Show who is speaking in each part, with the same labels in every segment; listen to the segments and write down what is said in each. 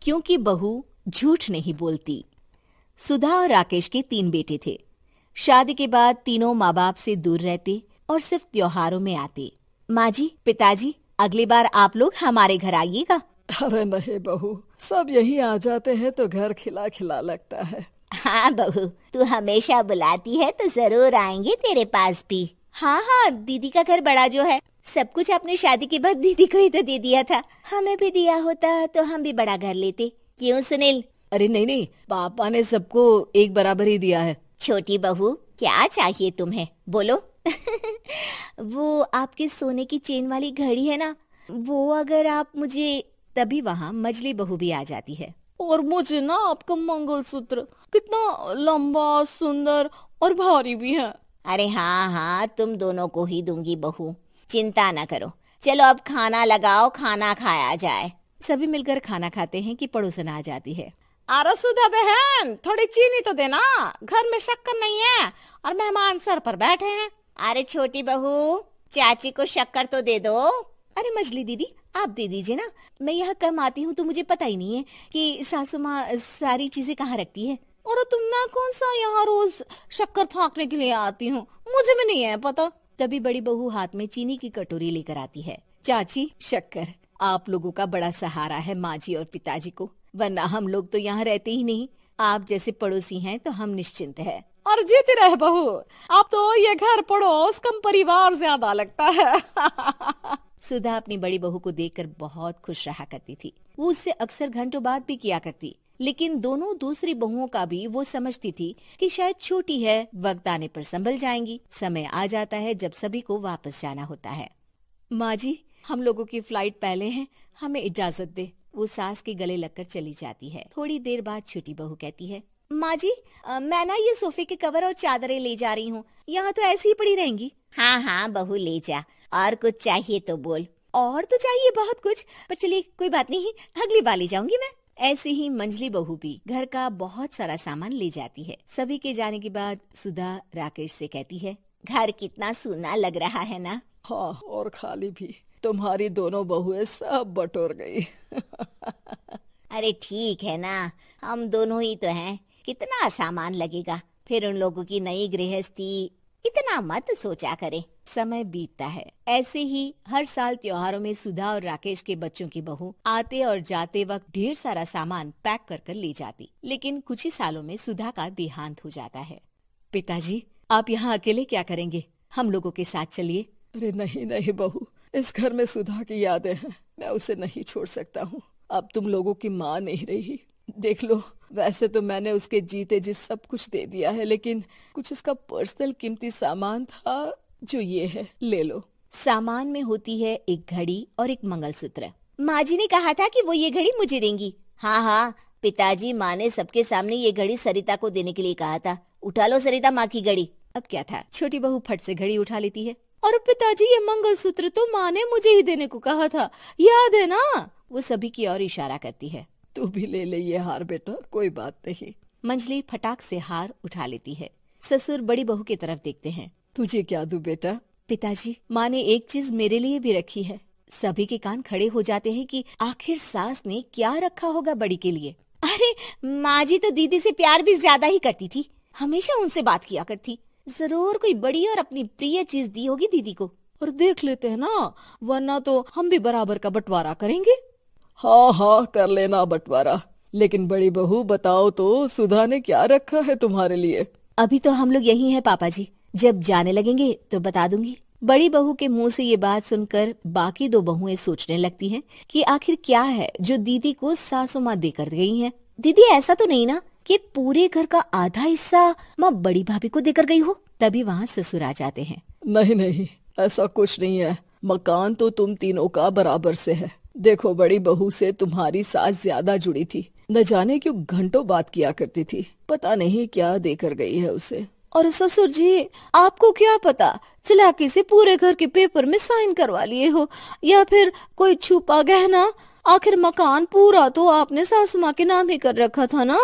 Speaker 1: क्योंकि बहू झूठ नहीं बोलती। सुधा और राकेश के 3 बेटे थे। शादी के बाद तीनों माँ बाप से दूर रहते और सिर्फ त्योहारों में आते। माँ जी, पिताजी, अगली बार आप लोग हमारे घर आइएगा।
Speaker 2: अरे नहीं बहू, सब यहीं आ जाते हैं तो घर खिला खिला लगता है।
Speaker 3: हाँ बहू, तू हमेशा बुलाती है तो जरूर आएंगे तेरे पास भी।
Speaker 1: हाँ, दीदी का घर बड़ा जो है, सब कुछ आपने शादी के बाद दीदी को ही तो दे दिया था। हमें भी दिया होता तो हम भी बड़ा घर लेते। क्यों सुनील?
Speaker 2: अरे नहीं, पापा ने सबको एक बराबर ही दिया है।
Speaker 3: छोटी बहू, क्या चाहिए तुम्हें, बोलो।
Speaker 1: वो आपके सोने की चेन वाली घड़ी है ना, वो अगर आप मुझे, तभी वहाँ मजली बहू भी आ जाती है।
Speaker 2: और मुझे ना आपका मंगलसूत्र, कितना लंबा, सुंदर और भारी भी है।
Speaker 3: अरे हाँ, तुम दोनों को ही दूंगी बहू, चिंता न करो। चलो अब खाना लगाओ, खाना खाया जाए।
Speaker 1: सभी मिलकर खाना खाते हैं कि पड़ोसन आ जाती है।
Speaker 4: अरे सुधा बहन, थोड़ी चीनी तो देना, घर में शक्कर नहीं है और मेहमान सर पर बैठे हैं।
Speaker 3: अरे छोटी बहू, चाची को शक्कर तो दे दो।
Speaker 1: अरे मजली दीदी, आप दे दीजिए ना, मैं यहाँ कम आती हूँ तो मुझे पता ही नहीं है कि सासू माँ सारी चीजें कहाँ रखती है।
Speaker 4: और तुम, मैं कौन सा यहाँ रोज शक्कर फाँकने के लिए आती हूँ, मुझे भी नहीं है पता।
Speaker 1: तभी बड़ी बहू हाथ में चीनी की कटोरी लेकर आती है। चाची, शक्कर आप लोगों का बड़ा सहारा है माँ जी और पिताजी को, वरना हम लोग तो यहाँ रहते ही नहीं। आप जैसे पड़ोसी हैं तो हम निश्चिंत है।
Speaker 4: और जीती रहे बहू, आप तो ये घर पड़ोस कम परिवार ज्यादा लगता है।
Speaker 1: सुधा अपनी बड़ी बहू को देखकर बहुत खुश रहा करती थी। वो उससे अक्सर घंटों बात भी किया करती, लेकिन दोनों दूसरी बहुओं का भी वो समझती थी कि शायद छोटी है, वक्त आने पर संभल जाएंगी। समय आ जाता है जब सभी को वापस जाना होता है। माँ जी, हम लोगों की फ्लाइट पहले है, हमें इजाजत दे। वो सास के गले लगकर चली जाती है। थोड़ी देर बाद छोटी बहू कहती है, माँ जी, मैं ना ये सोफे के कवर और चादरें ले जा रही हूँ, यहाँ तो ऐसी ही पड़ी रहेंगी।
Speaker 3: हाँ बहू, ले जा। और कुछ चाहिए तो बोल।
Speaker 1: और तो चाहिए बहुत कुछ, पर चलिए कोई बात नहीं, अगली बार ले जाऊंगी मैं। ऐसे ही मंजली बहू भी घर का बहुत सारा सामान ले जाती है। सभी के जाने के बाद सुधा राकेश से कहती है,
Speaker 3: घर कितना सूना लग रहा है ना।
Speaker 2: हाँ, और खाली भी। तुम्हारी दोनों बहुएं सब बटोर गई।
Speaker 3: अरे ठीक है ना, हम दोनों ही तो हैं, कितना सामान लगेगा। फिर उन लोगों की नई गृहस्थी, इतना मत सोचा करे।
Speaker 1: समय बीतता है। ऐसे ही हर साल त्योहारों में सुधा और राकेश के बच्चों की बहू आते और जाते वक्त ढेर सारा सामान पैक कर कर ले जाती। लेकिन कुछ ही सालों में सुधा का देहांत हो जाता है। पिताजी, आप यहाँ अकेले क्या करेंगे? हम लोगों के साथ चलिए।
Speaker 2: अरे नहीं बहू, इस घर में सुधा की यादें हैं, मैं उसे नहीं छोड़ सकता हूँ। अब तुम लोगों की माँ नहीं रही। देख लो, वैसे तो मैंने उसके जीते जी सब कुछ दे दिया है, लेकिन कुछ उसका पर्सनल कीमती सामान था जो ये है, ले लो।
Speaker 1: सामान में होती है एक घड़ी और एक मंगलसूत्र। माँ जी ने कहा था कि वो ये घड़ी मुझे देंगी।
Speaker 3: हाँ, पिताजी, माँ ने सबके सामने ये घड़ी सरिता को देने के लिए कहा था। उठा लो सरिता माँ की घड़ी।
Speaker 1: अब क्या था, छोटी बहू फट से घड़ी उठा लेती है। और पिताजी, ये मंगलसूत्र तो माँ ने मुझे ही देने को कहा था, याद है ना? वो सभी की ओर इशारा करती है।
Speaker 2: तू भी ले ले ये हार बेटा, कोई बात नहीं।
Speaker 1: मंजली फटाक से हार उठा लेती है। ससुर बड़ी बहू की तरफ देखते हैं।
Speaker 2: तुझे क्या दूं बेटा?
Speaker 1: पिताजी, माँ ने एक चीज मेरे लिए भी रखी है। सभी के कान खड़े हो जाते हैं कि आखिर सास ने क्या रखा होगा बड़ी के लिए।
Speaker 3: अरे माँ जी तो दीदी से प्यार भी ज्यादा ही करती थी, हमेशा उनसे बात किया करती। जरूर कोई बड़ी और अपनी प्रिय चीज दी होगी दीदी को।
Speaker 2: और देख लेते हैं ना, वरना तो हम भी बराबर का बंटवारा करेंगे। हाँ, कर लेना बंटवारा। लेकिन बड़ी बहू, बताओ तो, सुधा ने क्या रखा है तुम्हारे लिए?
Speaker 1: अभी तो हम लोग यही हैं पापा जी, जब जाने लगेंगे तो बता दूंगी। बड़ी बहू के मुंह से ये बात सुनकर बाकी 2 बहुएं सोचने लगती हैं कि आखिर क्या है जो दीदी को सासू माँ देकर गई हैं। दीदी, ऐसा तो नहीं ना कि पूरे घर का आधा हिस्सा माँ बड़ी भाभी को देकर गई हो? तभी वहाँ ससुर आ जाते हैं।
Speaker 2: नहीं, ऐसा कुछ नहीं है। मकान तो तुम तीनों का बराबर से है। देखो, बड़ी बहू से तुम्हारी सास ज्यादा जुड़ी थी, न जाने क्यों घंटों बात किया करती थी। पता नहीं क्या देकर गई है उसे।
Speaker 4: और ससुर जी, आपको क्या पता, चालाकी से पूरे घर के पेपर में साइन करवा लिए हो, या फिर कोई छुपा गहना। आखिर मकान पूरा तो आपने सासू माँ के नाम ही कर रखा था ना।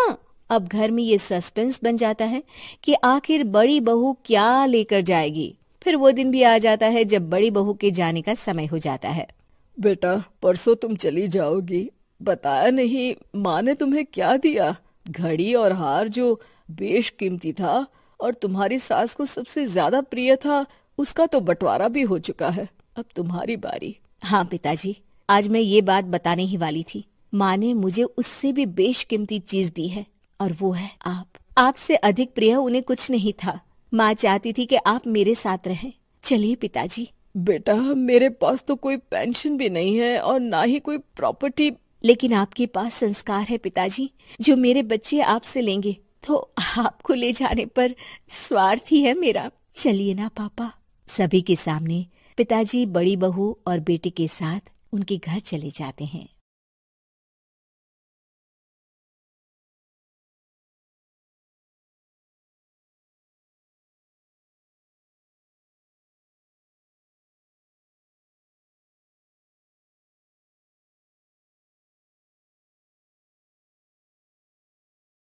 Speaker 1: अब घर में ये सस्पेंस बन जाता है कि आखिर बड़ी बहू क्या लेकर जाएगी। फिर वो दिन भी आ जाता है जब बड़ी बहू के जाने का समय हो जाता है।
Speaker 2: बेटा, परसों तुम चली जाओगी, बताया नहीं, माँ ने तुम्हें क्या दिया? घड़ी और हार जो बेशकीमती था और तुम्हारी सास को सबसे ज्यादा प्रिय था, उसका तो बंटवारा भी हो चुका है। अब तुम्हारी बारी।
Speaker 1: हाँ पिताजी, आज मैं ये बात बताने ही वाली थी। माँ ने मुझे उससे भी बेशकीमती चीज दी है, और वो है आप। आपसे अधिक प्रिय उन्हें कुछ नहीं था। माँ चाहती थी कि आप मेरे साथ रहें। चलिए पिताजी।
Speaker 2: बेटा, मेरे पास तो कोई पेंशन भी नहीं है और ना ही कोई प्रॉपर्टी।
Speaker 1: लेकिन आपके पास संस्कार है पिताजी, जो मेरे बच्चे आपसे लेंगे, तो आपको ले जाने पर स्वार्थ ही है मेरा। चलिए ना पापा। सभी के सामने पिताजी बड़ी बहू और बेटे के साथ उनके घर चले जाते हैं।